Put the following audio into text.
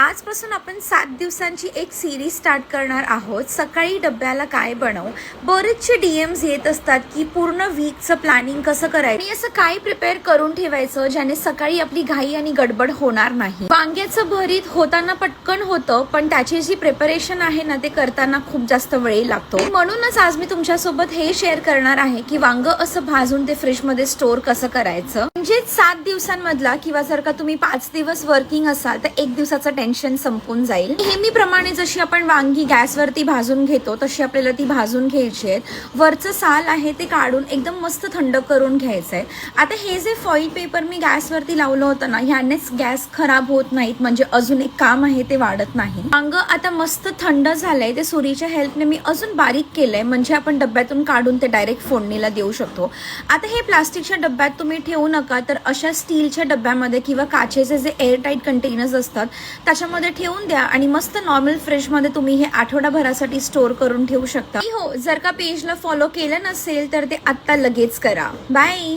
आजपासून आपण 7 दिवसांची एक सिरीज स्टार्ट करणार आहोत. सकाळी डब्याला काय बनवू. बरेचसे डीएम्स येत असतात की पूर्ण वीकचं प्लॅनिंग कसं करायचं आणि असं काय प्रिपेअर करून ठेवायचं ज्याने सकाळी आपली घाई आणि गडबड होणार नाही. वांग्याचं भरीत होताना पटकन होतं, पण त्याची जी प्रिपरेशन आहे ना ते करताना खूप जास्त वेळ लागतो. म्हणूनच आज मी तुमच्यासोबत हे शेअर करणार आहे की वांग असं भाजून ते फ्रीजमध्ये स्टोर कसं करायचं. म्हणजे 7 दिवसांमधला किंवा जर का तुम्ही 5 दिवस वर्किंग असाल तर 1 दिवसाचं टेन्शन संपून जाईल. नेहमीप्रमाणे जशी आपण वांगी गॅसवरती भाजून घेतो तशी आपल्याला ती भाजून घ्यायची आहेत. वरचं साल आहे ते काढून एकदम मस्त थंड करून घ्यायचंय. आता हे जे फॉईल पेपर मी गॅसवरती लावलं होतं ना, ह्यानेच गॅस खराब होत नाहीत, म्हणजे अजून एक काम आहे ते वाढत नाही. वांग आता मस्त थंड झालंय, ते सुरीच्या हेल्पने मी अजून बारीक केलंय, म्हणजे आपण डब्यातून काढून ते डायरेक्ट फोडणीला देऊ शकतो. आता हे प्लास्टिकच्या डब्यात तुम्ही ठेवू नका, तर अशा स्टीलच्या डब्यामध्ये किंवा काचेचे जे एअरटाईट कंटेनर्स असतात त्याच्यामध्ये ठेवून द्या आणि मस्त नॉर्मल फ्रीजमध्ये तुम्ही हे आठवडाभरासाठी स्टोर करून ठेवू शकता. हो, जर का पेजला फॉलो केलं नसेल तर ते आत्ता लगेच करा. बाय.